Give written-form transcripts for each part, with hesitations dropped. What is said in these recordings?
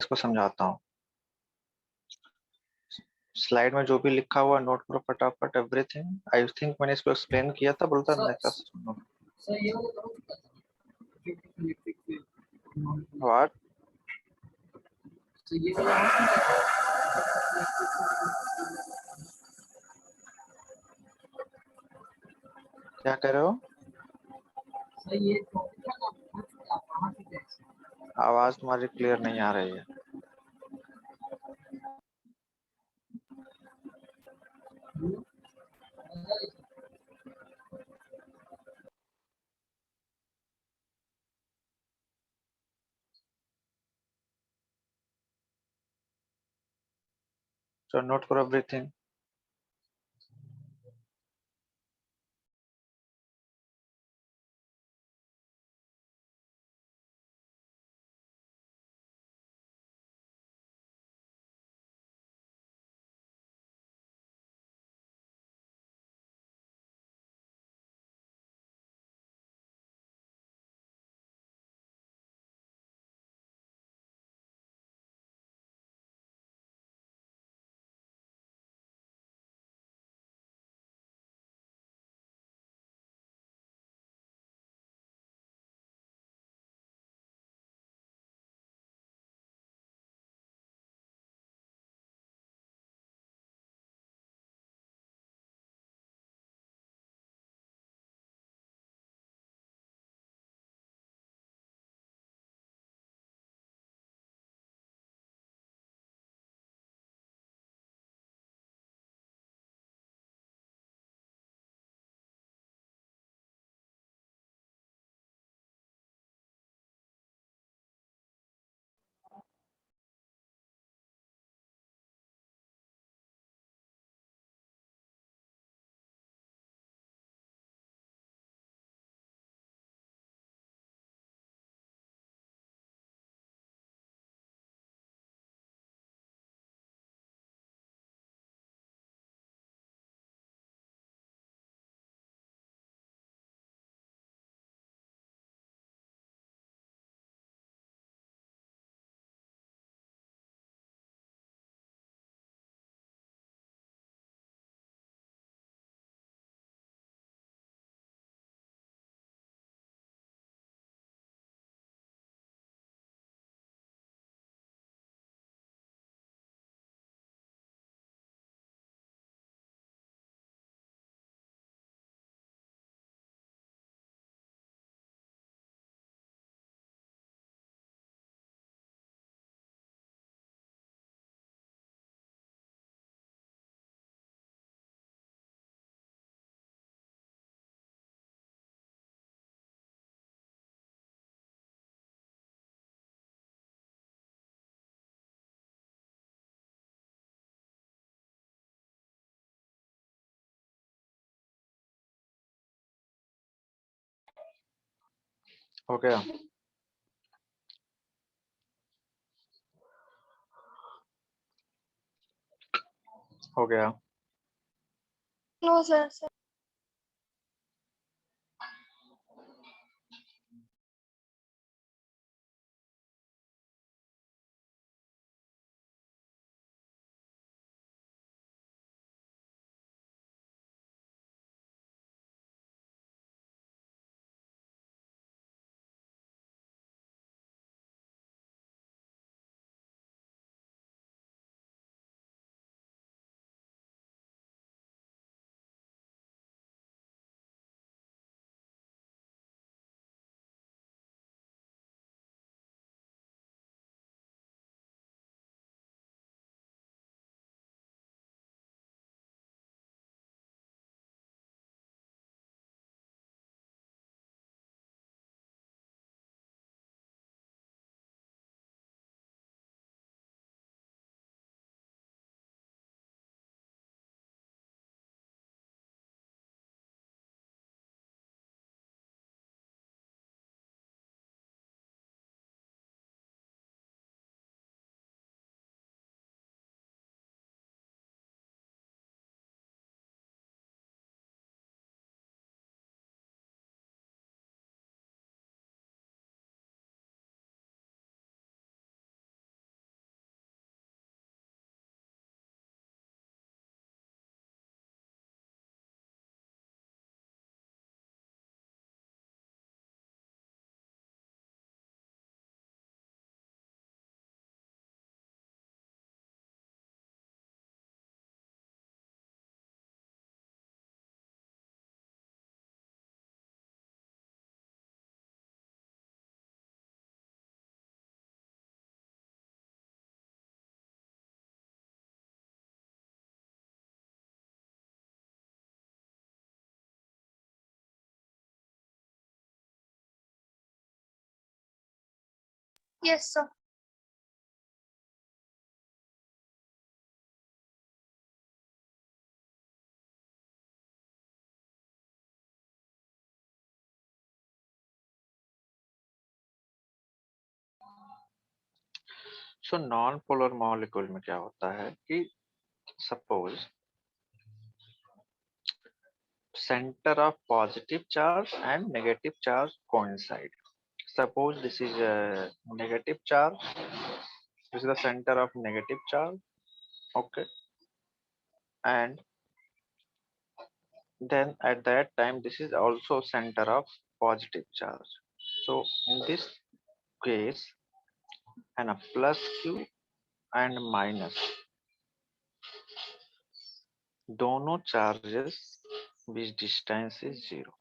इसको समझाता हूँ। स्लाइड में जो भी लिखा हुआ नोट करो फटाफट एवरीथिंग। आई थिंक मैंने इसको एक्सप्लेन किया था, बोलता सर नेक्स्ट सुनो। सर ये बताओ इलेक्ट्रिक फील्ड व्हाट? तो ये वाला क्या कह रहे हो? सर ये टॉपिक है ना आप कहाँ से थे? आवाज तुम्हारी क्लियर नहीं आ रही है। तो नोट करो एवरीथिंग। हो गया? हो गया? No sir. Yes, sir. So non polar molecule में क्या होता है कि suppose center of positive charge and negative charge coincide. Suppose this is a negative charge, this is the center of negative charge, okay, and then at that time this is also center of positive charge. So in this case, and a plus q and minus, दोनों charges which distance is zero.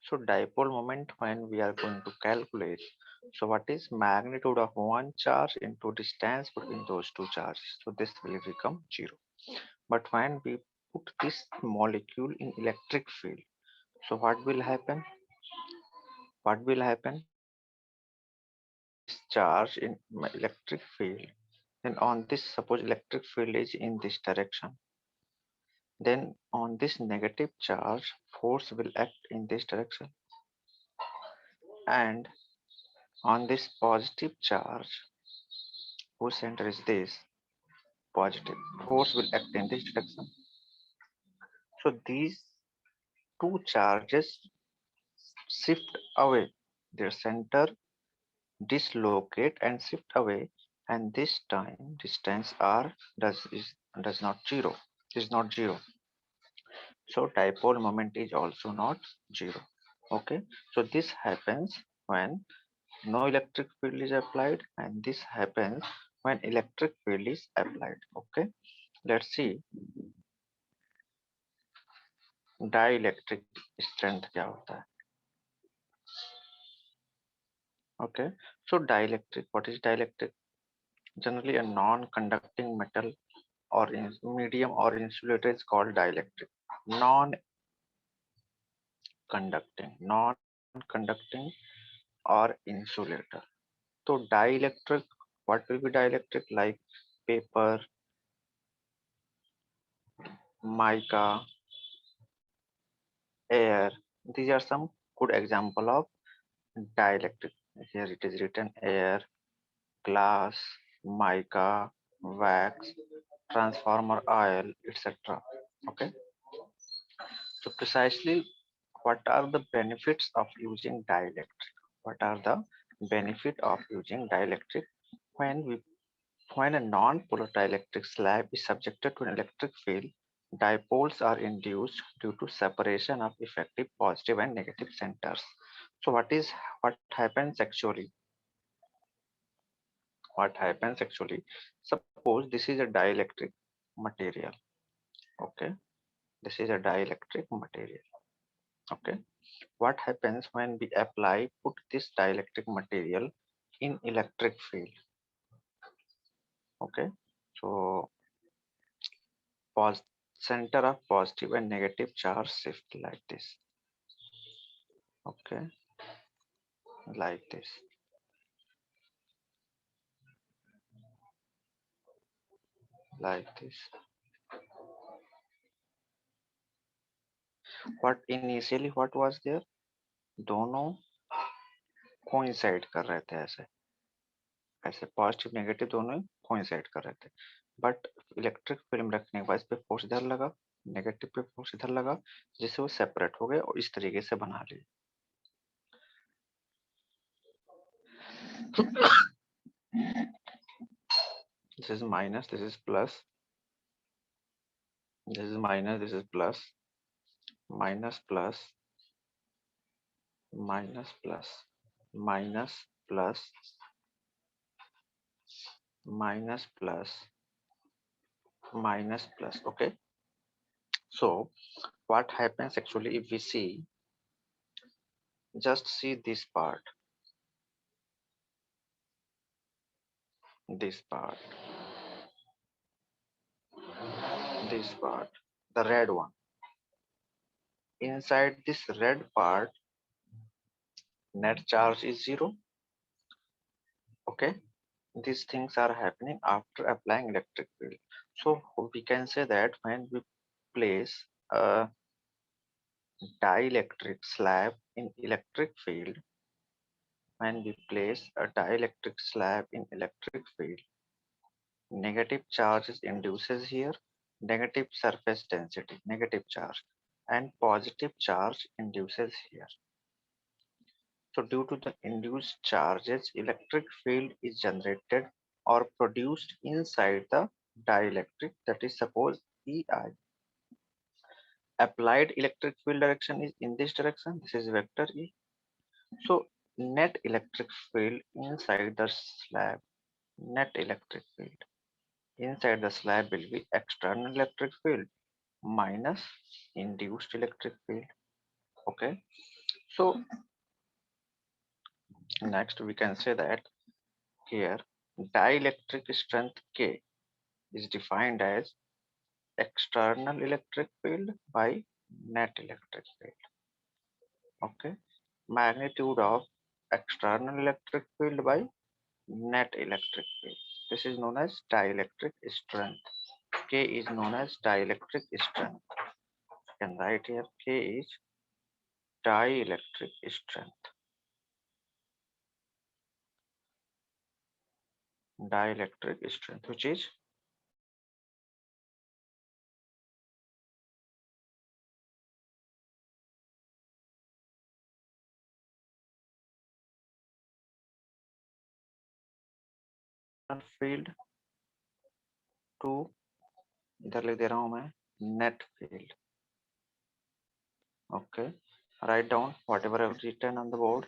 So dipole moment when we are going to calculate, so what is magnitude of one charge into distance between those two charges? So this will become zero. But when we put this molecule in electric field, so what will happen? What will happen? This charge in electric field, then on this, suppose electric field is in this direction, then on this negative charge, force will act in this direction, and on this positive charge, whose center is this, positive, force will act in this direction. So these two charges shift away, their center dislocate and shift away, and this time distance r does not zero, is not zero. So dipole moment is also not zero. Okay, so this happens when no electric field is applied, and this happens when electric field is applied. Okay, let's see dielectric strength क्या होता है. Okay, so dielectric, what is dielectric? Generally a non-conducting metal or in medium or insulator is called dielectric. Non-conducting or insulator. So dielectric, what will be dielectric? Like paper, mica, air. These are some good example of dielectric. Here it is written air, glass, mica, wax, transformer oil, etc. Okay. So precisely what are the benefits of using dielectric? What are the benefit of using dielectric? When a non-polar dielectric slab is subjected to an electric field, dipoles are induced due to separation of effective positive and negative centers. So what happens actually? What happens actually? Suppose this is a dielectric material. Okay, this is a dielectric material. Okay, what happens when we put this dielectric material in electric field? Okay, so center of positive and negative charge shift like this. Okay, like this. Like this. What initially what was there? दोनों coincide कर रहे थे ऐसे ऐसे positive negative दोनों coincide कर रहे थे, बट इलेक्ट्रिक फिल्म रखने के बाद इस पे फोर्स इधर लगा, नेगेटिव पे फोर्स इधर लगा, जिससे वो सेपरेट हो गए और इस तरीके से बना लिए. This is minus, this is plus, this is minus, this is plus, minus plus, minus plus, minus plus, minus plus, minus plus. Okay, so what happens actually if we see, just see this part, this part, this part, the red one. Inside this red part, net charge is zero, Okay, these things are happening after applying electric field. So we can say that when we place a dielectric slab in electric field, when we place a dielectric slab in electric field, negative charge is induces here, negative surface density, negative charge, and positive charge induces here. So due to the induced charges, electric field is generated or produced inside the dielectric, that is suppose EI. Applied electric field direction is in this direction, this is vector E. So net electric field inside the slab, net electric field inside the slab will be external electric field minus induced electric field. Okay, so next we can say that here dielectric strength K is defined as external electric field by net electric field. Okay, magnitude of external electric field by net electric field. This is known as dielectric strength. K is known as dielectric strength. You can write here K is dielectric strength. Dielectric strength, which is field to, इधर लिख दे रहा हूं मैं, net field. Okay, write down whatever I've written on the board.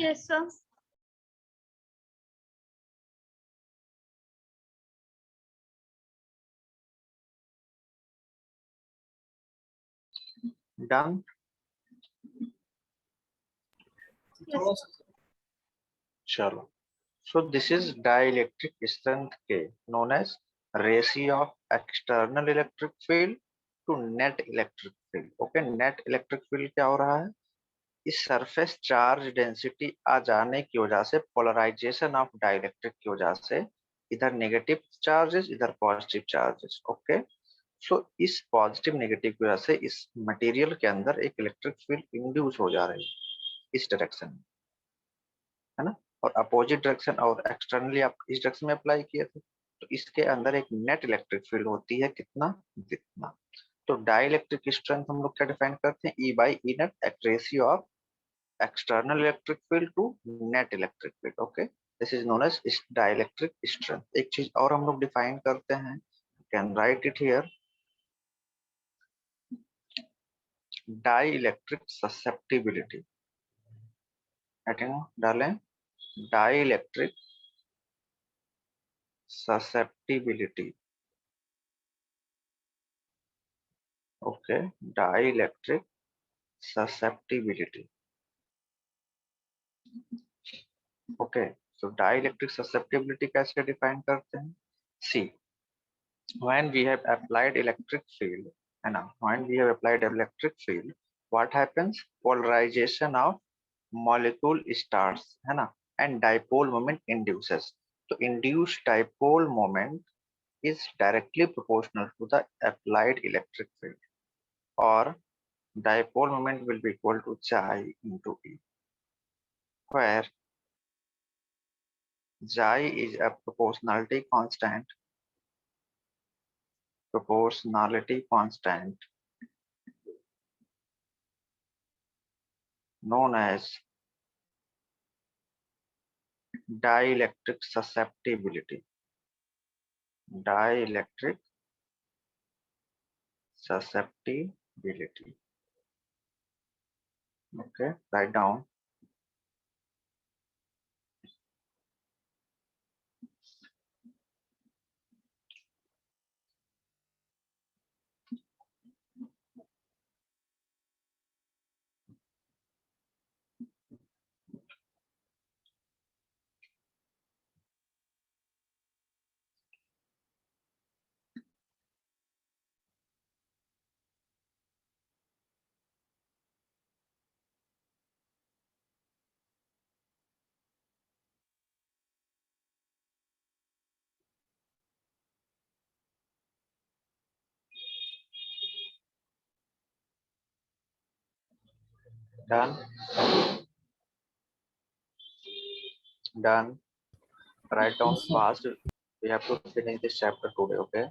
Yes, sir. Done. थोड़ा सा Chalo. So this is dielectric strength K, known as ratio of external electric field to net electric field. Okay, net electric field क्या हो रहा है? इस surface charge density आ जाने की वजह से, पोलराइजेशन ऑफ डाइलेक्ट्रिक की वजह से, इधर नेगेटिव चार्जेस इधर पॉजिटिव चार्जेस. ओके, सो इस पॉजिटिव नेगेटिव की वजह से इस मटेरियल के अंदर एक इलेक्ट्रिक फील्ड इंड्यूस हो जा रही है. इस डायरेक्शन में, है ना, और अपोजिट डायरेक्शन और एक्सटर्नली आप इस डायरेक्शन में अप्लाई किए थे, तो इसके अंदर एक नेट इलेक्ट्रिक फील्ड होती है कितना, जितना। तो डाइलेक्ट्रिक स्ट्रेंथ हम लोग क्या डिफाइन करते हैं, E by E net, act ratio of external electric field to net electric field. Okay, this is known as dielectric strength. एक चीज और हम लोग डिफाइन करते हैं, can write it here, dielectric susceptibility. डालें dielectric susceptibility. Okay, dielectric susceptibility. Okay, so dielectric susceptibility कैसे define करते हैं, see, when we have applied electric field, and when we have applied electric field, what happens, polarization of molecule starts, है ना, and dipole moment induces. So induced dipole moment is directly proportional to the applied electric field, or dipole moment will be equal to chi into E, where chi is a proportionality constant known as dielectric susceptibility. Dielectric susceptibility. Okay, write down. Done. Done. Write down Yes, sir. fast. We have to finish this chapter today. Okay.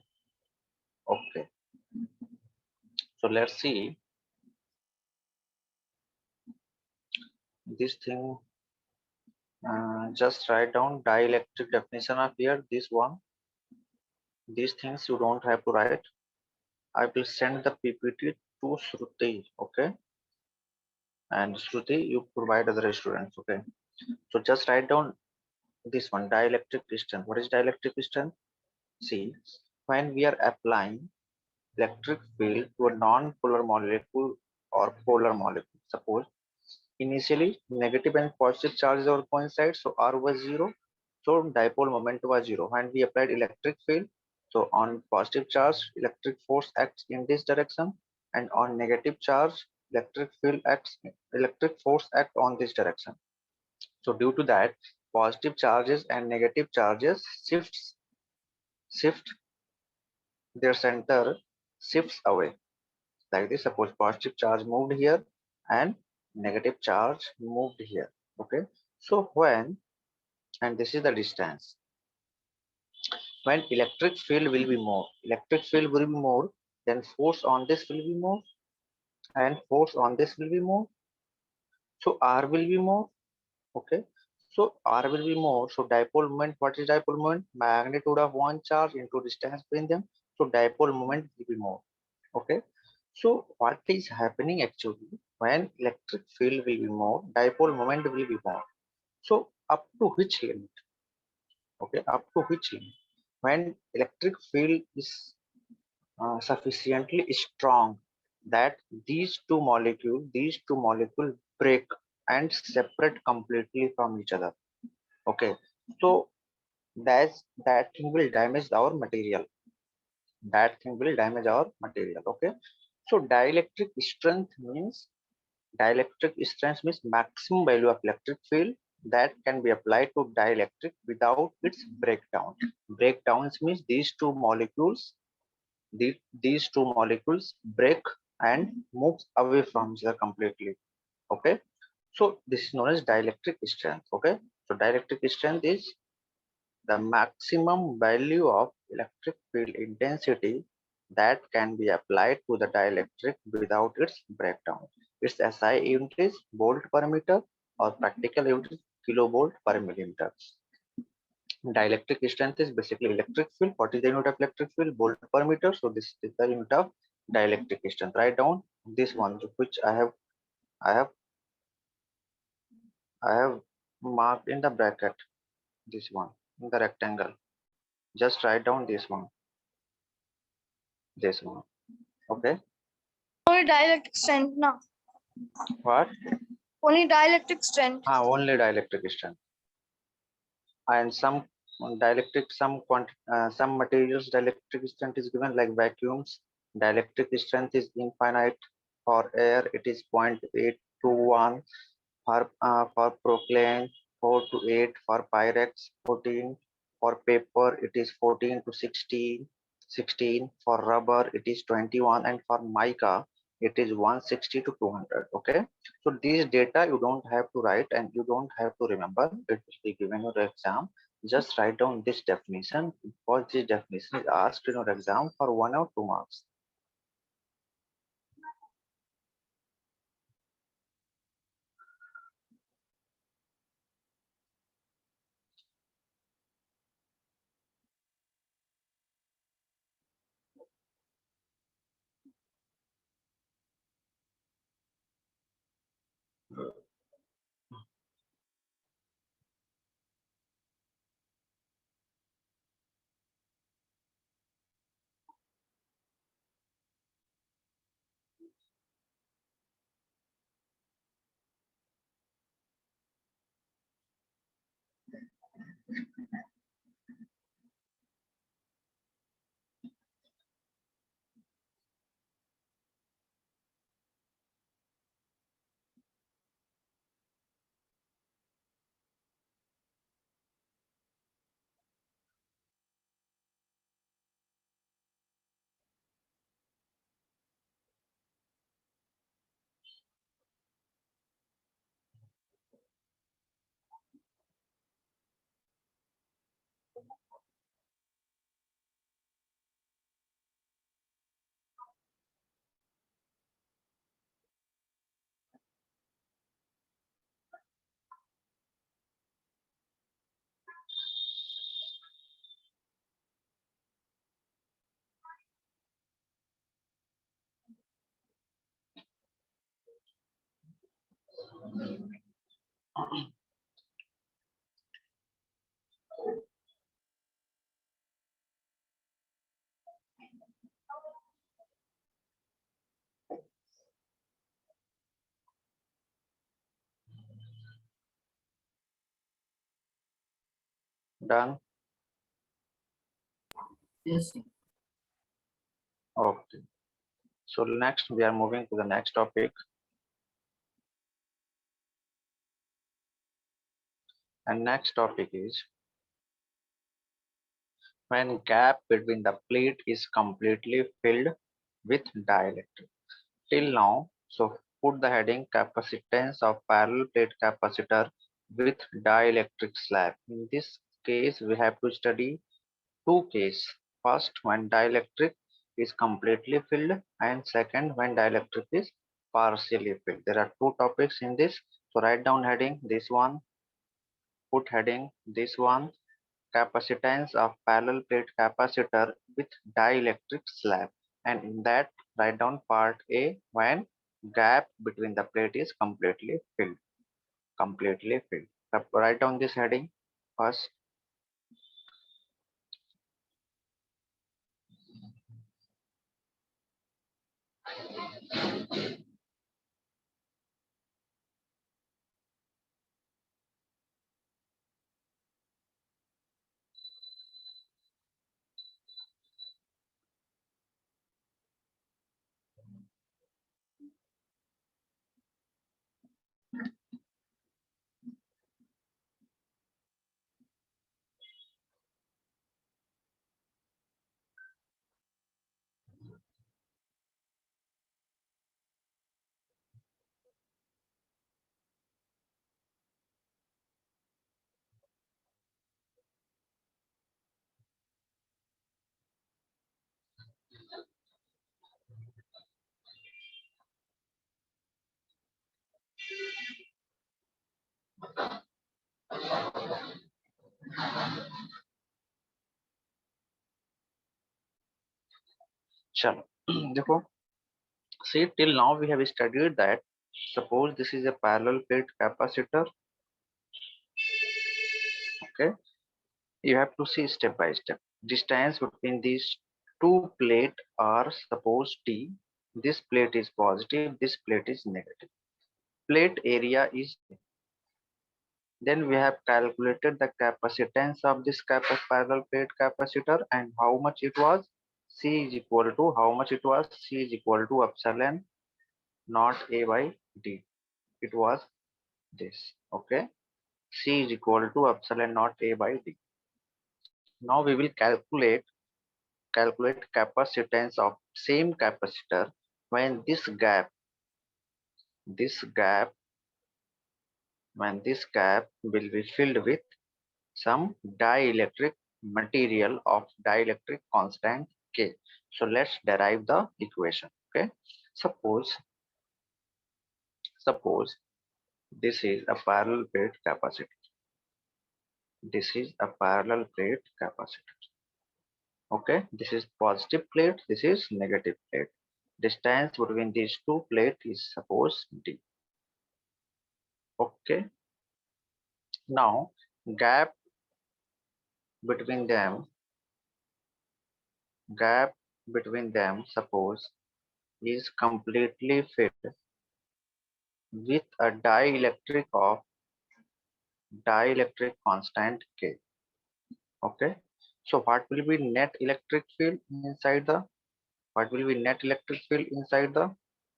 Okay. So let's see this thing. Just write down dielectric definition of here. This one. These things you don't have to write. I will send the PPT to Shruti. Okay. And Shruti, you provide other students. Okay. So just write down this one, dielectric distance. What is dielectric distance? See, when we are applying electric field to a non-polar molecule or polar molecule, suppose initially negative and positive charges are coincide, so R was 0, so dipole moment was 0. When we applied electric field, so on positive charge electric force acts in this direction, and on negative charge electric force act on this direction. So due to that, positive charges and negative charges shift their center shifts away. Like this, suppose positive charge moved here and negative charge moved here. Okay, so when, and this is the distance, when electric field will be more, then force on this will be more, and force on this will be more, so R will be more. Okay, so R will be more, so dipole moment, what is dipole moment? Magnitude of one charge into distance between them, so dipole moment will be more. Okay, so what is happening actually, when electric field will be more, dipole moment will be more. So up to which limit? Okay, up to which limit? When electric field is sufficiently strong that these two molecules break and separate completely from each other. Okay, so that thing will damage our material. Okay, so dielectric strength means maximum value of electric field that can be applied to dielectric without its breakdown. Breakdowns means these two molecules break and move away from each other completely. Okay, So this is known as dielectric strength. Okay, so dielectric strength is the maximum value of electric field intensity that can be applied to the dielectric without its breakdown. Its SI unit is volt per meter, or practical unit is kilovolt per millimeter. Dielectric strength is basically electric field. What is the unit of electric field? Volt per meter. So this is the unit of dielectric strength. Write down this one, which I have I have marked in the bracket. This one in the rectangle. Just write down this one. This one. Okay. Only dielectric strength, no. What? Only dielectric strength. Only dielectric strength. And some dielectric, some materials dielectric strength is given, like vacuums. Dielectric strength is infinite. For air, it is 0.8 to 1. For propylene, 4 to 8. For pyrex, 14. For paper, it is 14 to 16. For rubber, it is 21. And for mica, it is 160 to 200. Okay, so these data you don't have to write and you don't have to remember. It will be given in your exam. Just write down this definition, because this definition is asked in your exam for 1 or 2 marks. Done. Yes, sir. Okay, so next we are moving to the next topic, and next topic is when gap between the plate is completely filled with dielectric. Till now, so put the heading capacitance of parallel plate capacitor with dielectric slab. In this case, we have to study two cases. First, when dielectric is completely filled, and second, when dielectric is partially filled. There are two topics in this. So write down heading this one, put heading this one, capacitance of parallel plate capacitor with dielectric slab, and in that write down part A, when gap between the plate is completely filled. Write down this heading first. चलो देखो, see till now we have studied that suppose this is a parallel plate capacitor. Okay, you have to see step by step. Distance between these two plate are suppose t. This plate is positive, this plate is negative. Plate area is, then we have calculated the capacitance of this parallel plate capacitor and how much it was. C is equal to how much it was. C is equal to epsilon not A by D. It was this. Okay, C is equal to epsilon not A by D. Now we will calculate capacitance of same capacitor when this gap will be filled with some dielectric material of dielectric constant K. So let's derive the equation. Okay, suppose this is a parallel plate capacitor. This is a parallel plate capacitor. Okay, this is positive plate, this is negative plate. Distance between these two plates is suppose D. Okay, now gap between them suppose is completely filled with a dielectric constant K. Okay, so what will be net electric field inside the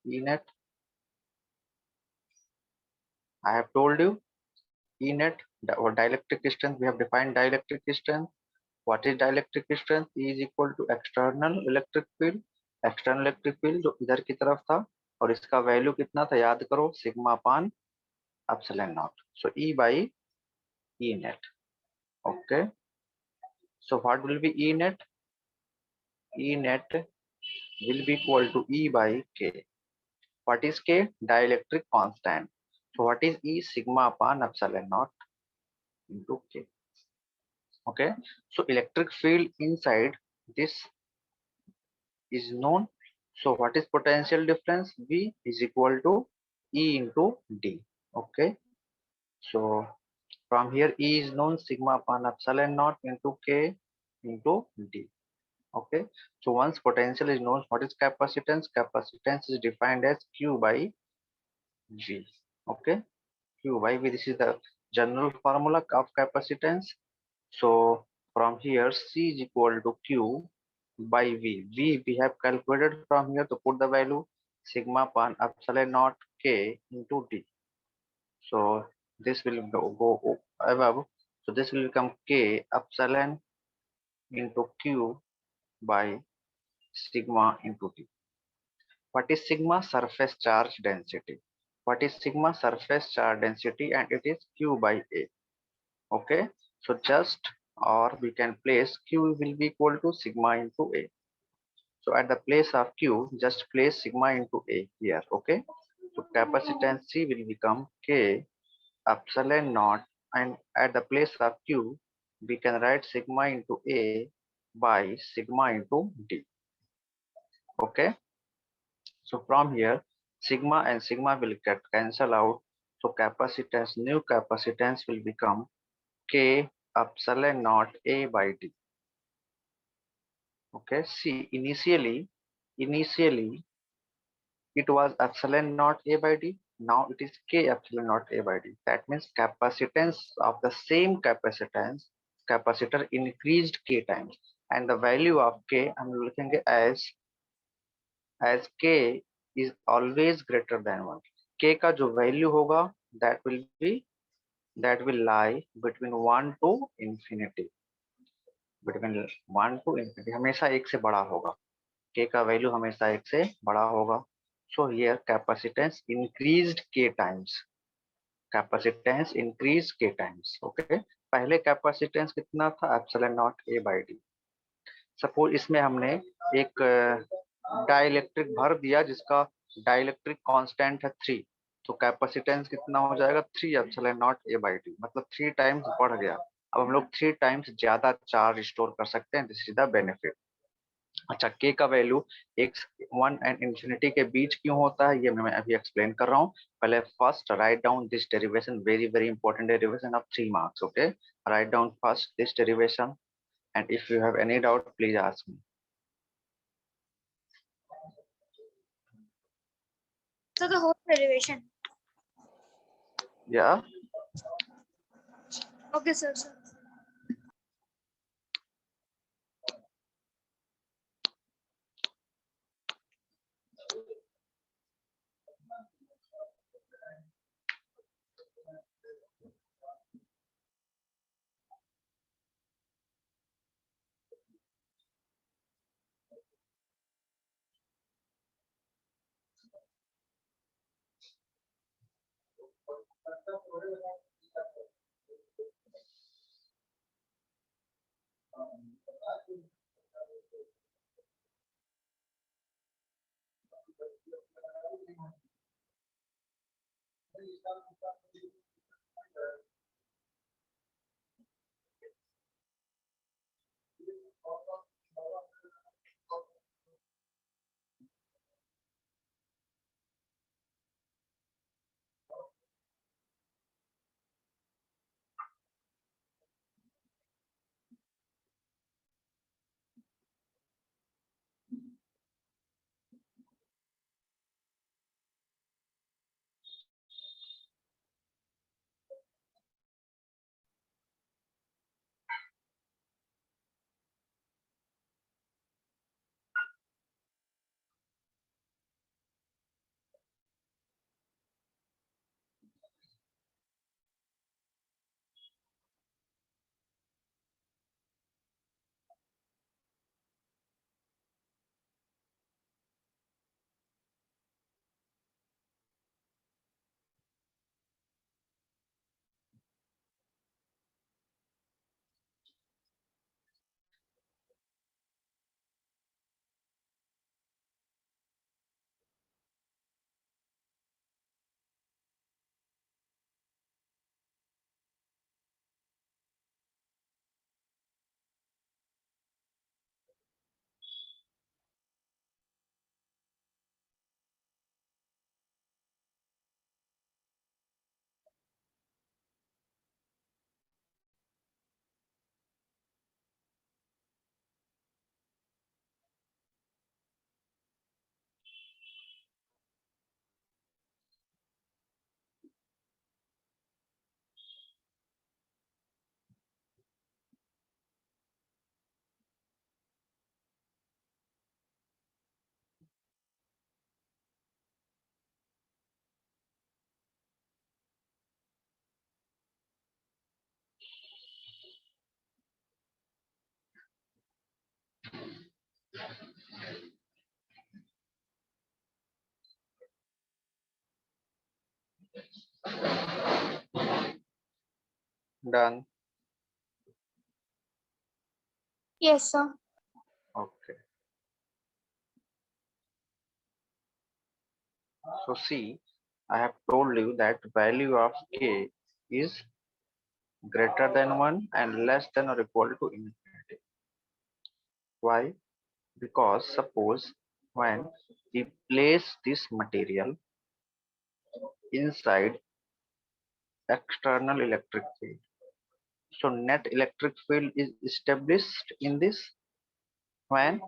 E net? I have told you E net or dielectric distance. We have defined dielectric distance. What is dielectric distance? E is equal to external electric field. External electric field जो इधर की तरफ था और इसका value कितना था याद करो, sigma upon epsilon not. So E by E net. Okay, so what will be E net? E net will be equal to E by K. What is K? Dielectric constant. So what is E? Sigma upon epsilon naught into K. Okay, so electric field inside this is known. So what is potential difference? V is equal to E into D. Okay, so from here E is known, sigma upon epsilon naught into K into D. Okay, so once potential is known, what is capacitance? Capacitance is defined as Q by V. Okay, Q by V, this is the general formula of capacitance. So from here C is equal to Q by V. V we have calculated from here to put the value sigma upon epsilon naught K into D. So this will go above. So this will become K epsilon into Q by sigma into D. What is sigma? Surface charge density. What is sigma? Surface charge density, and it is Q by A. Okay, so just, or we can place Q will be equal to sigma into A. So at the place of Q, just place sigma into A here. Okay, so capacitance C will become K epsilon naught, and at the place of Q we can write sigma into A by sigma into D. Okay, so from here sigma and sigma will get cancel out, so capacitance, new capacitance will become K epsilon naught A by D. Okay, see, initially it was epsilon naught A by D, now it is K epsilon naught A by D. That means capacitance of the same capacitor increased K times, and the value of K I'm looking as K is always greater than 1. K का जो value होगा that will lie between 1 to infinity. Between 1 to infinity हमेशा 1 से बड़ा होगा. K का value हमेशा 1 से बड़ा होगा. So here capacitance increased K times. Capacitance increased K times. Okay. पहले capacitance कितना था? Epsilon naught A by D. Suppose इसमें हमने एक डाइलेक्ट्रिक भर दिया जिसका डाइलेक्ट्रिक कांस्टेंट है 3, तो कैपेसिटेंस कितना हो जाएगा? 3 epsilon not A by D, मतलब 3 टाइम्स बढ़ गया. अब हम लोग 3 टाइम्स ज्यादा चार्ज स्टोर कर सकते हैं. This is the benefit. अच्छा, k का वैल्यू x 1 एंड इंफिनिटी के बीच क्यों होता है ये मैं अभी एक्सप्लेन कर रहा हूँ। पहले first write down this derivation, very very important derivation of 3 marks. Okay, write down first this derivation and if you have any doubt please ask me. So the whole derivation. या Okay, sir. Sir. Done. Yes, sir. Okay, so see, I have told you that value of k is greater than 1 and less than or equal to infinity. Why? Because suppose when we place this material inside external electric field, so net electric field is established in this when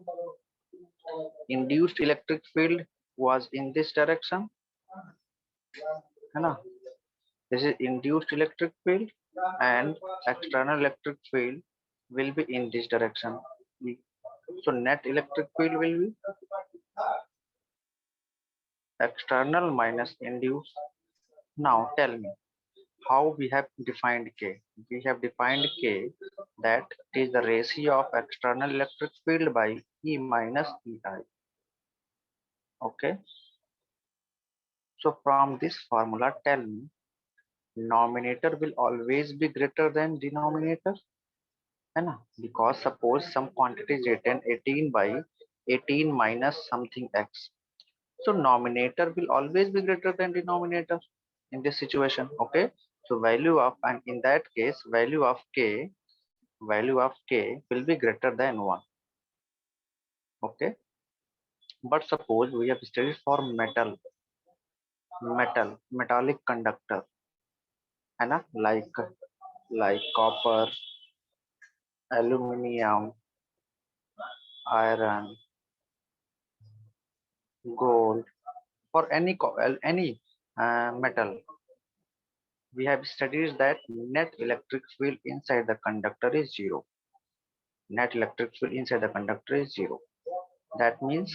induced electric field was in this direction, है ना? This is induced electric field and external electric field will be in this direction. So net electric field will be external minus induced. Now tell me how we have defined K. We have defined K that is the ratio of external electric field by E minus EI. Okay. So from this formula, tell me denominator will always be greater than denominator, है ना? Because suppose some quantity is written 18 by 18 minus something x. So numerator will always be greater than denominator in this situation. Okay. So value of, and in that case value of k will be greater than 1. Okay, but suppose we have studied for metallic conductor, है ना, like copper, aluminium, iron, gold, or any metal. We have studied that net electric field inside the conductor is zero. Net electric field inside the conductor is zero. That means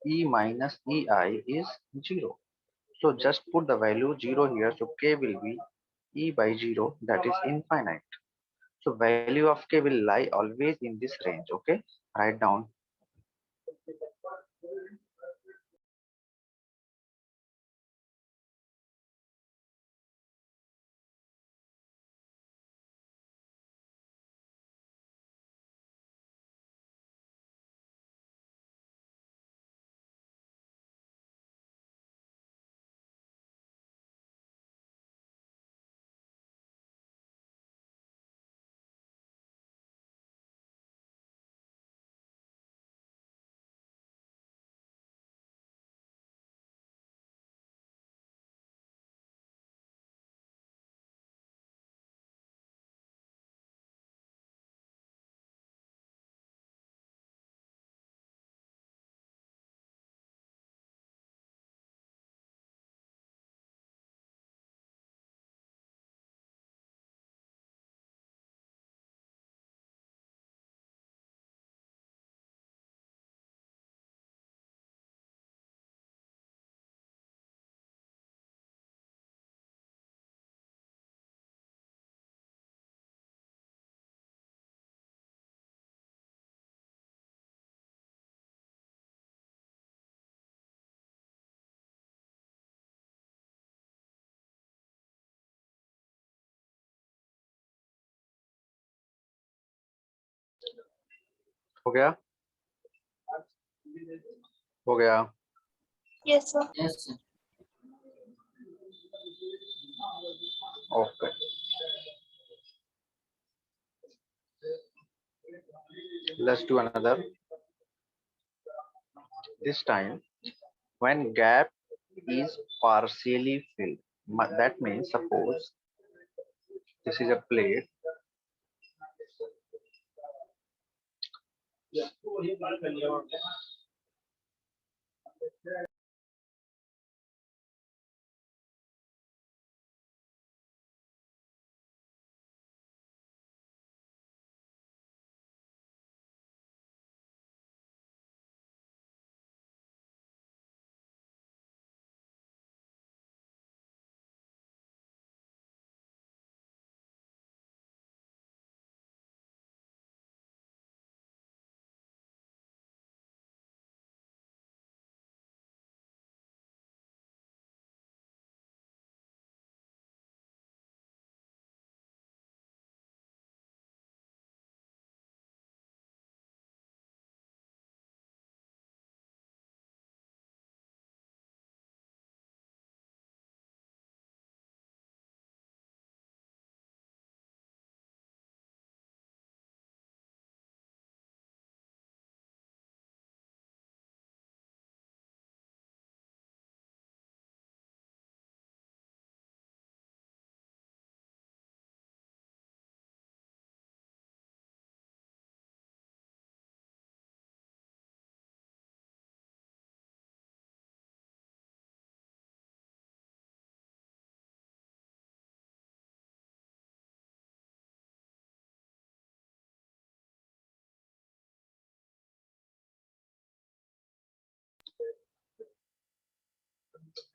E minus EI is zero. So just put the value 0 here. So K will be E by 0, that is infinite. So value of K will lie always in this range. Okay, write down. हो गया? हो गया? Yes, sir. Yes, sir. Okay. Let's do another. This time, when gap is partially filled, that means suppose this is a plate.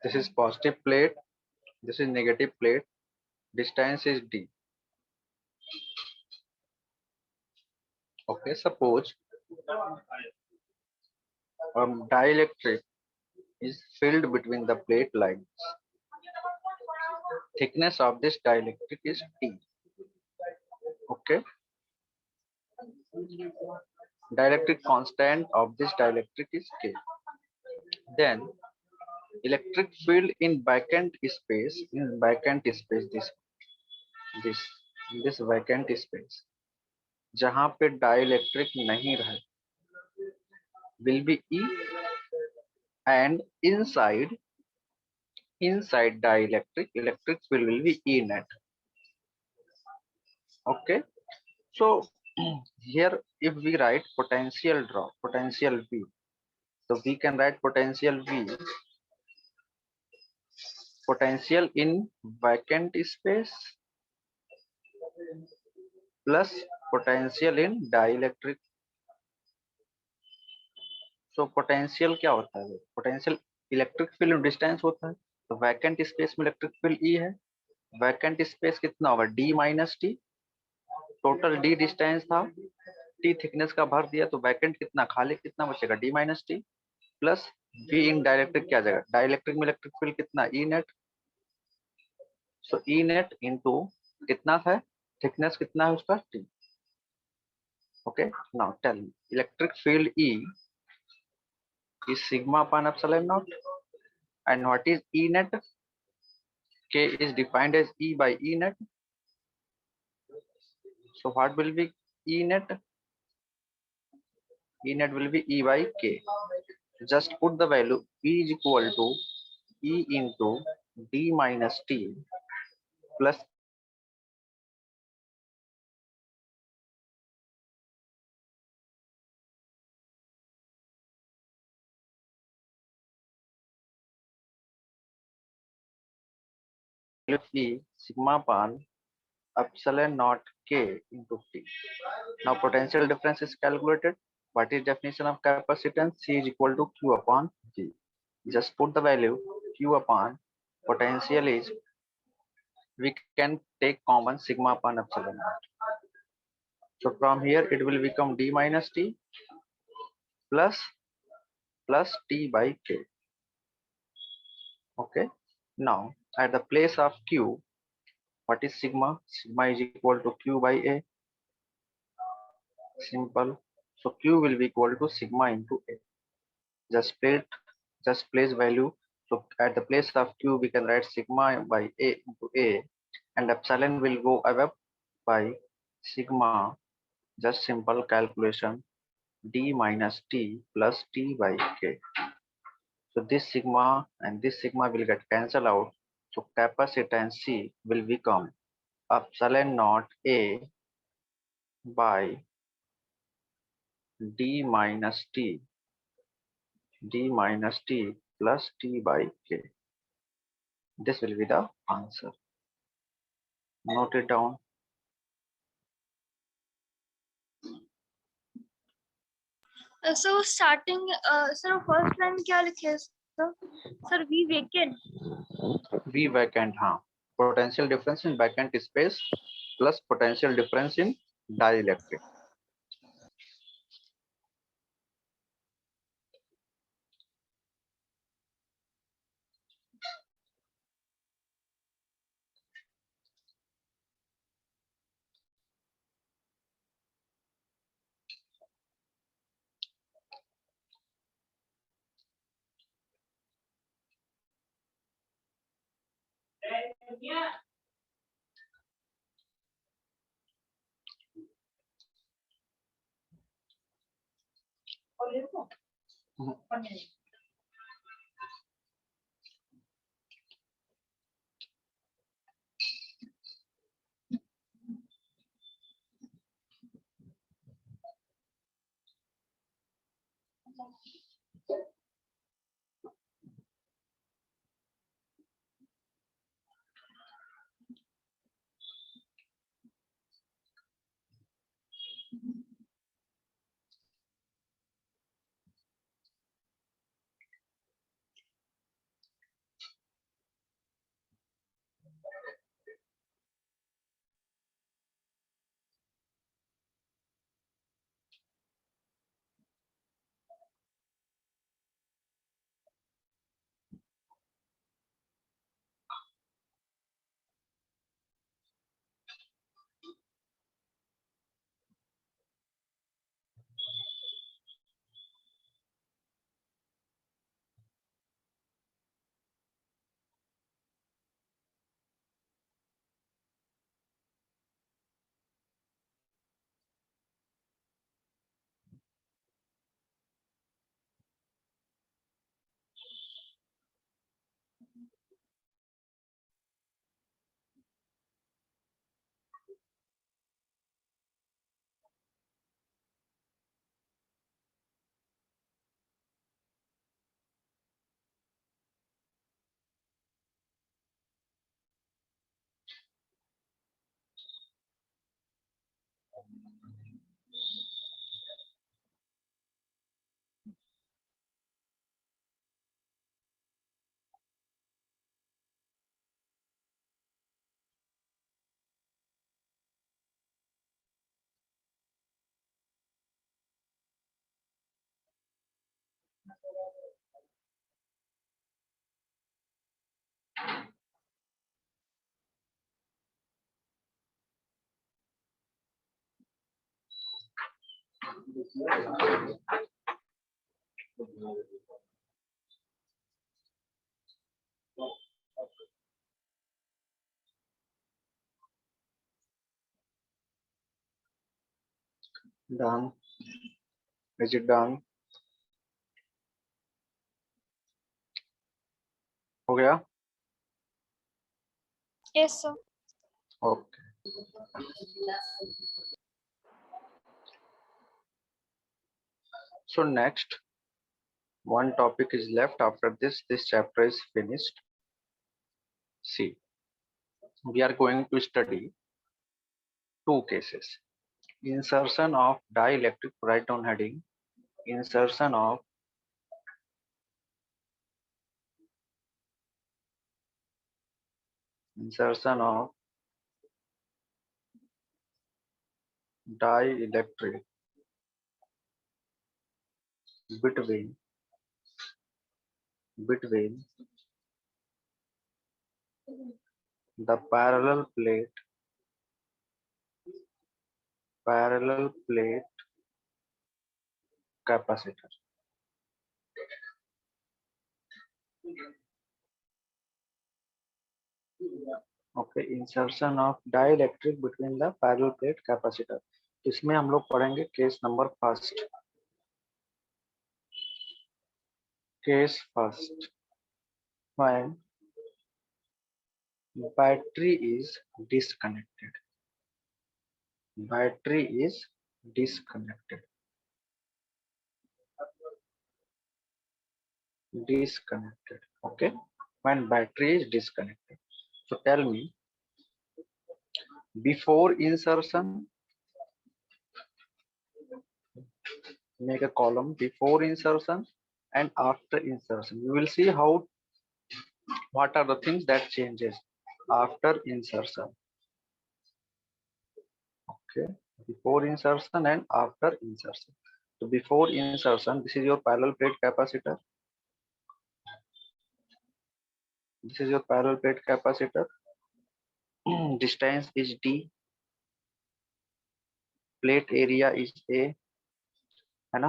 This is positive plate. This is negative plate. Distance is D. Okay, suppose dielectric is filled between the plate lines. Thickness of this dielectric is T. Okay, dielectric constant of this dielectric is K. Then electric field in vacant space, this vacant space जहां पे dielectric नहीं रहे, will be E, and inside dielectric electric field will be E net. Okay, so here if we write potential drop, potential V, so we can write potential V, potential in vacant space plus potential in dielectric. So potential क्या होता है? Potential electric field distance होता है, तो vacant space में electric field E है, vacant space कितना होगा? D minus T, total D distance था, T थिकनेस का भर दिया, तो वैकेंट कितना, खाली कितना बचेगा? D minus T plus V in dielectric क्या जाएगा? डाइलेक्ट्रिक में इलेक्ट्रिक फील्ड कितना? E net, so E net into कितना था, थिकनेस कितना है उसका? T. Okay, now tell me electric field E is sigma upon epsilon naught, and what is E net? K is defined as E by E net. So what will be E net? E net will be E by K. Just put the value E is equal to E into D minus T plus E sigma upon epsilon naught K into T. Now potential difference is calculated. What is definition of capacitance? C is equal to Q upon G. Just put the value Q upon potential is, we can take common sigma upon epsilon naught. So from here it will become D minus T plus T by K. Okay. Now at the place of Q, what is sigma? Sigma is equal to Q by A. Simple. So Q will be equal to sigma into A. Just place value. So at the place of Q we can write sigma by A into A, and epsilon will go above by sigma. Just simple calculation, D minus T plus T by K. So this sigma and this sigma will get cancelled out. So capacitance C will become epsilon naught A by D minus T plus T by K. This will be the answer. Note it down. So starting sir first line क्या लिखे sir V vacant V vacant, हाँ, potential difference in vacant space plus potential difference in dielectric. Done. Is it done? हो गया? Yes, sir. Okay. So next, one topic is left. After this chapter is finished. See, we are going to study two cases. Insertion of dielectric, write down heading. Insertion of dielectric between the parallel plate capacitor. Okay, insertion of dielectric between the parallel plate capacitor. इसमें हम लोग पढ़ेंगे case number first. Case first, when battery is disconnected. Battery is disconnected. Okay, when battery is disconnected. So tell me, before insertion, make a column before insertion and after insertion. You will see how what are the things that changes after insertion. Okay, before insertion and after insertion. So before insertion, this is your parallel plate capacitor. This is your parallel plate capacitor. Distance is D. Plate area is A, है ना?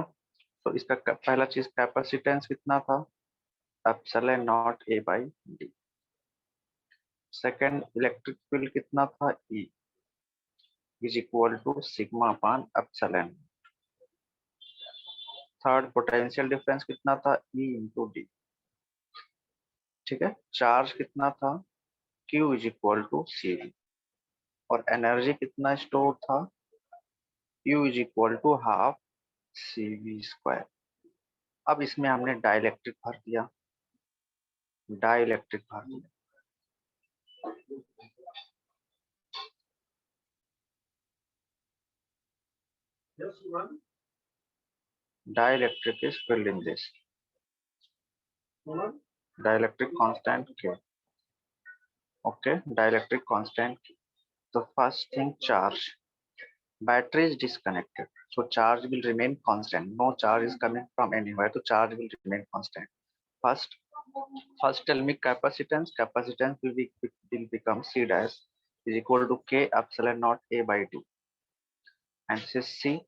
तो इसका पहला चीज capacitance कितना था? Epsilon not A by D. Second electric field कितना था? E is equal to sigma upon epsilon. Third potential difference कितना था? E into D. ठीक है. चार्ज कितना था? Q is equal to CV. और एनर्जी कितना स्टोर था? Q is equal to half CV square. अब इसमें हमने डाइलेक्ट्रिक भर दिया. Dielectric is filled in this. Dielectric constant K. Okay, dielectric constant. The first thing, charge. Battery is disconnected, so charge will remain constant. No charge is coming from anywhere, so charge will remain constant. First tell me capacitance. Capacitance will become C dash is equal to K epsilon naught A by D, and this is C.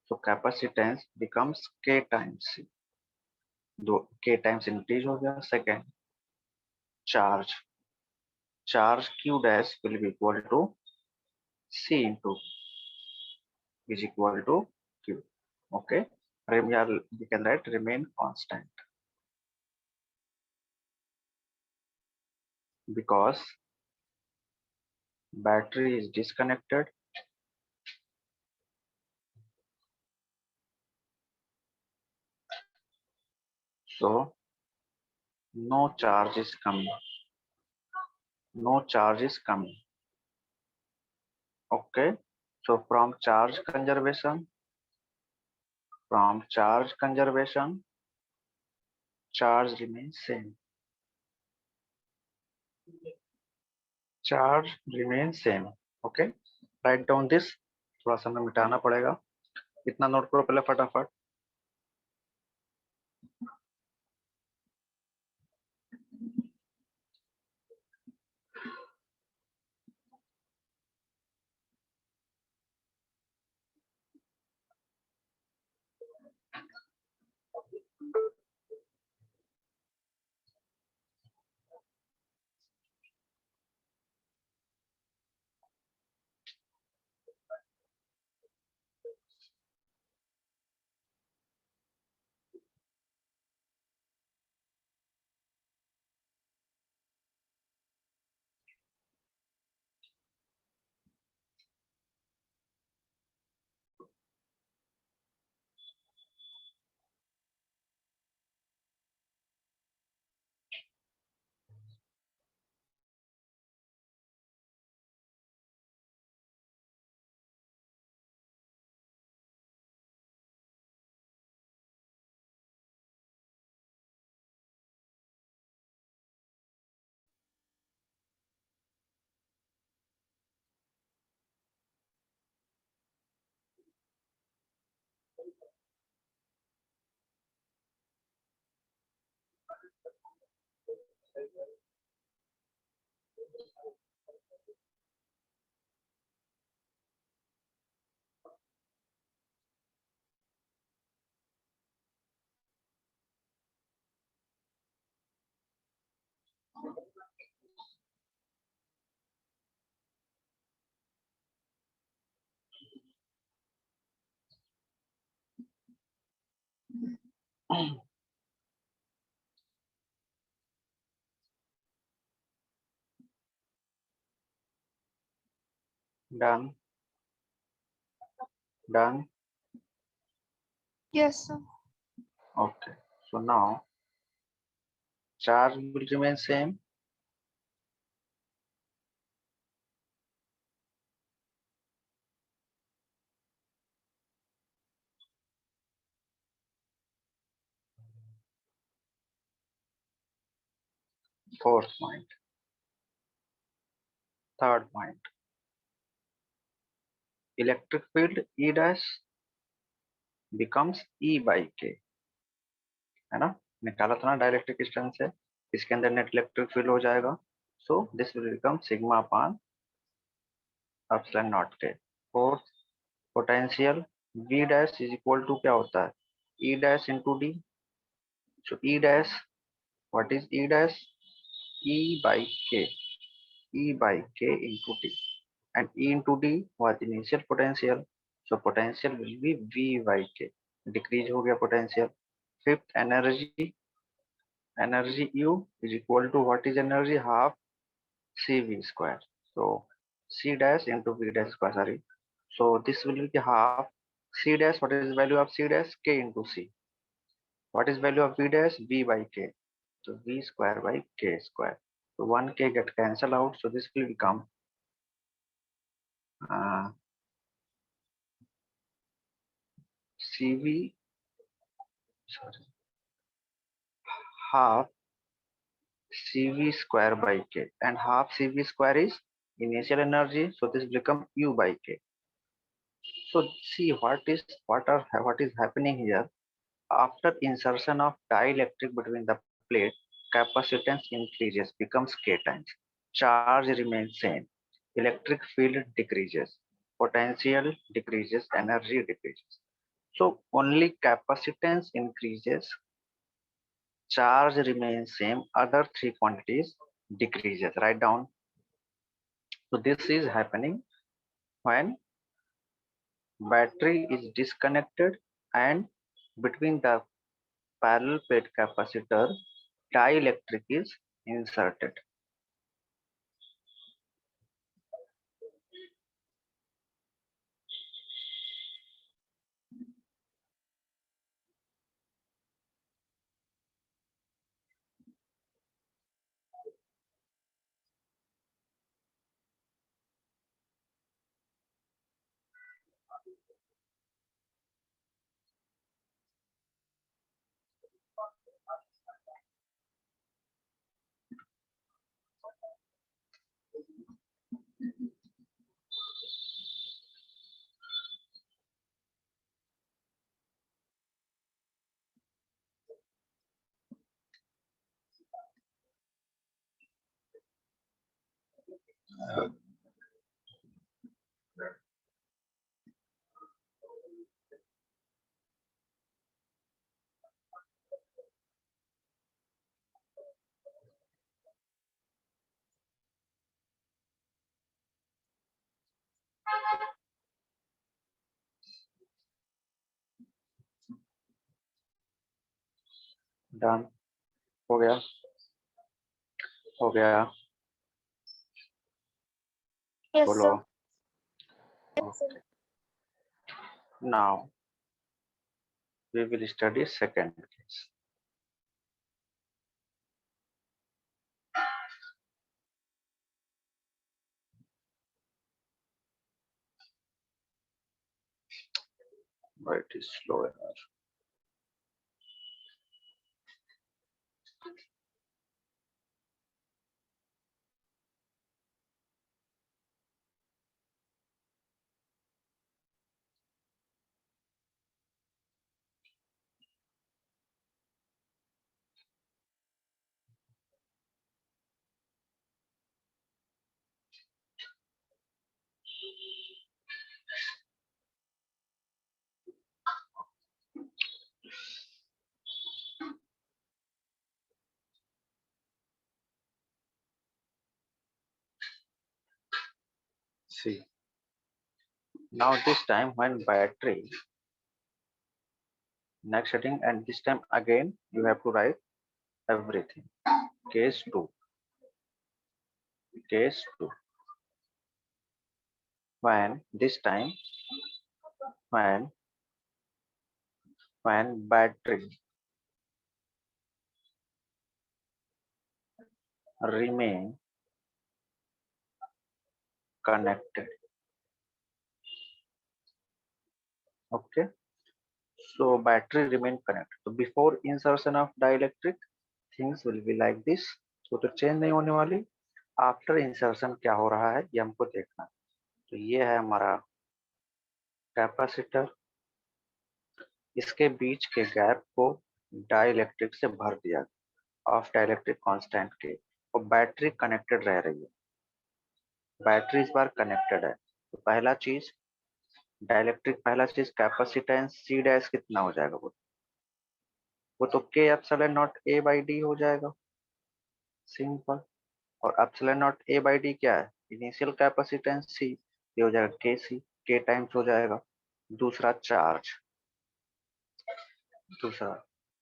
So capacitance becomes K times C. दो K times increase हो गया. Second, charge Q dash will be equal to C into is equal to Q. Okay, we can write remain constant because battery is disconnected. So no charge is coming. Okay, so from charge conservation, charge remains same. Okay, write down this. थोड़ा सा हमें मिटाना पड़ेगा. इतना note करो पहले फटाफट. Done. Done. Yes, sir. Okay. So now charge will remain same. Fourth point. Third point. Electric field E dash becomes E by K. है ना, निकाला था ना डायरेक्ट्रिक डिस्टेंस से, इसके अंदर नेट इलेक्ट्रिक फील्ड हो जाएगा. So this will become sigma upon epsilon naught K. Fourth, potential V dash is equal to क्या होता है, E dash into D. So E dash, what is E dash, E by K, E by K into D, and E into D was initial potential, so potential will be V by K. Decrease हो गया potential. Fifth, energy, energy U is equal to what is energy, half CV square. So C dash into V dash square, sorry. So this will be half C dash. What is the value of C dash? K into C. What is value of V dash? V by K. So V square by K square. So 1K get cancelled out. So this will become CV, sorry, half CV square by K, and half CV square is initial energy. So this will become U by K. So see what is happening here. After insertion of dielectric between the plate, capacitance increases, becomes K times. Charge remains same. Electric field decreases. Potential decreases. Energy decreases. So only capacitance increases. Charge remains same. Other three quantities decreases. Write down. So this is happening when battery is disconnected and between the parallel plate capacitor dielectric is inserted. Done हो गया, हो गया. Yes, बोलो. sir. Okay. Now we will study second case. But it is slow enough. See, now this time when battery next heading, and this time again you have to write everything. Case 2. Case 2. When this time when battery remain connected. Okay, so battery remain connected. So before insertion of dielectric, things will be like this. So तो change नहीं होने वाली. After insertion क्या हो रहा है ये हमको देखना. तो ये है हमारा कैपेसिटर. इसके बीच के गैप को डाइलेक्ट्रिक से भर दिया ऑफ डाइलेक्ट्रिक कांस्टेंट के, और बैटरी कनेक्टेड रह रही है. बैटरी इस बार कनेक्टेड है. तो पहला चीज डाइलेक्ट्रिक, पहला चीज कैपेसिटेंस सी डैश कितना हो जाएगा, वो तो के epsilon not a by D हो जाएगा, सिंपल. और epsilon not a by D क्या है, इनिशियल कैपेसिटेंस सी, ये हो जाएगा के सी, के टाइम्स हो जाएगा. दूसरा चार्ज, दूसरा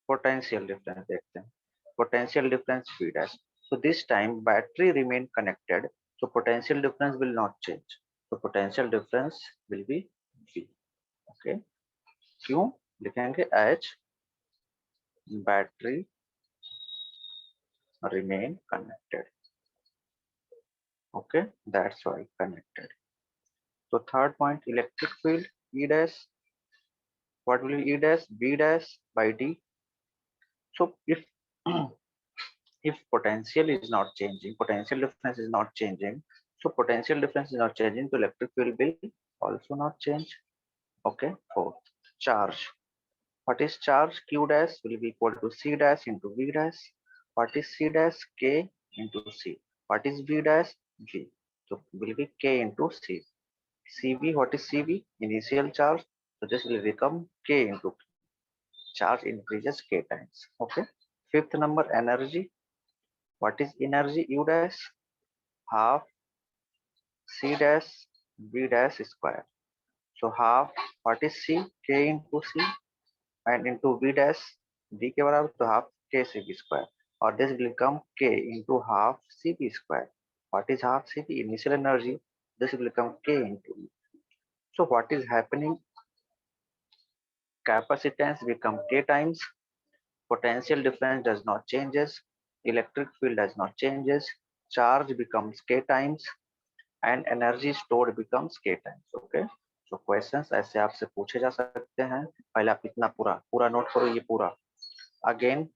पोटेंशियल डिफरेंस देखते हैं. Potential difference V dash. so this time battery remain connected, so potential difference will not change, so potential difference will be V. okay, क्यों लिखेंगे, H battery remain connected. okay, that's why connected. So third point, electric field E dash, what will be E dash, V dash by D. So if if potential is not changing, potential difference is not changing, so potential difference is not changing, so electric field will also not change. okay, fourth, charge. What is charge? Q dash will be equal to C dash into V dash. What is C dash? K into C. What is V dash? V. So will be K into C. CV, what is CV? Initial charge. So this will become K into K. Charge increases K times. Okay. Fifth number, energy. What is energy? U dash half C dash V dash square. So half, what is C? K into C, and into V dash, V के बराबर, तो half K CV square, और this will become K into half CV square. What is half CV? Initial energy. This will become K into E. So what is happening? Capacitance become K times. Potential difference does not changes. Electric field does not changes. Charge becomes K times, and energy stored becomes K times. Okay. So questions ऐसे आपसे पूछे जा सकते हैं. पहले आप इतना पूरा पूरा नोट करो, ये पूरा. Again,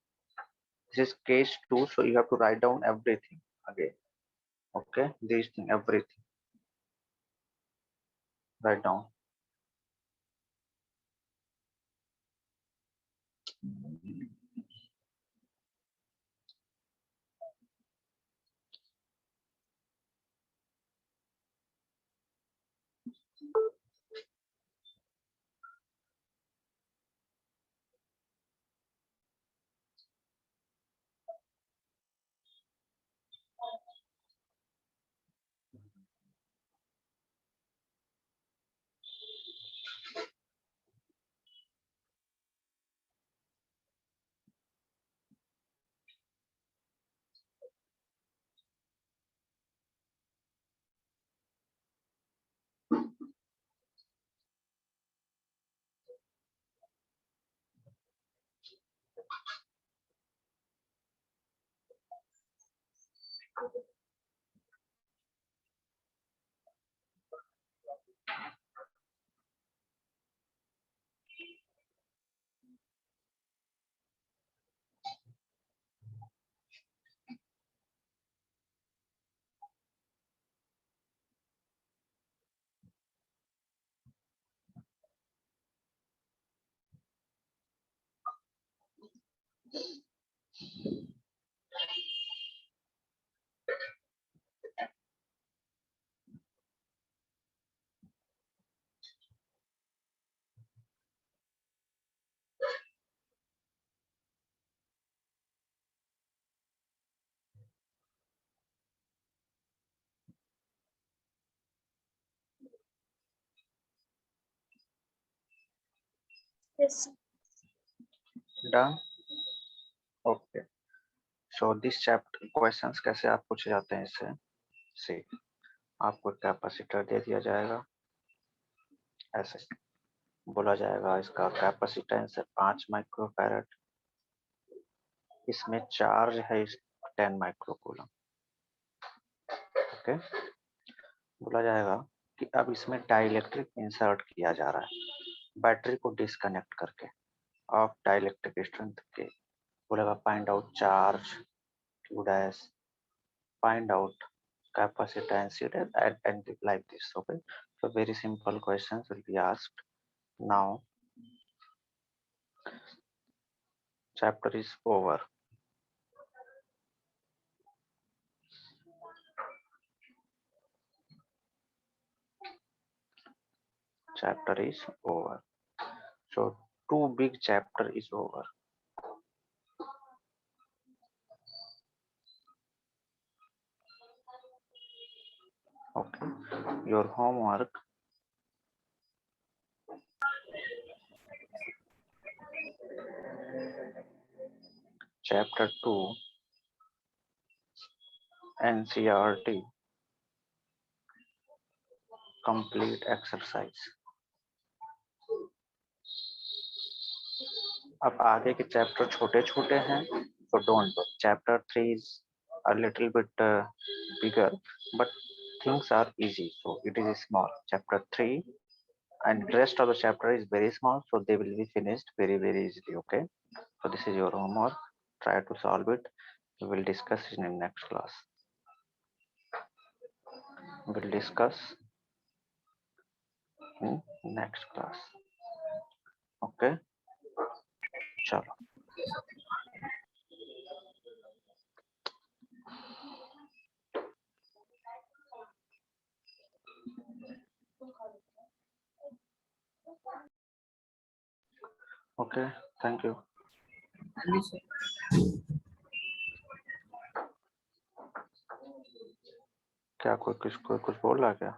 this is case 2, so you have to write down everything again. Okay, these thing, everything. Write down. Yes. Done. Okay, so this chapter questions कैसे आप पूछे जाते हैं इससे, सी आपको कैपेसिटर दे दिया जाएगा, ऐसे बोला जाएगा इसका कैपेसिटेंस है 5 माइक्रोफैरड, इसमें चार्ज है 10 माइक्रोकूलम। ओके, बोला जाएगा कि अब इसमें डाइलेक्ट्रिक इंसर्ट किया जा रहा है बैटरी को डिस्कनेक्ट करके ऑफ डाइलेक्ट्रिक स्ट्रेंथ के। बोलेगा find out charge q dash, find out capacitance and like this. Okay, so very simple questions will be asked. Now chapter is over. Chapter is over. So two big chapter is over. Okay, your homework, chapter 2 NCERT complete exercise. अब आगे के chapter छोटे छोटे हैं, so don't worry. Chapter 3 is a little bit bigger, but things are easy, so it is small. Chapter 3 and rest of the chapter is very small, so they will be finished very easily. Okay, so this is your homework, try to solve it. We will discuss in next class. We'll discuss in next class. Okay, chalo. Okay, thank you. Thank you, sir. क्या कोई कुछ बोल रहा क्या?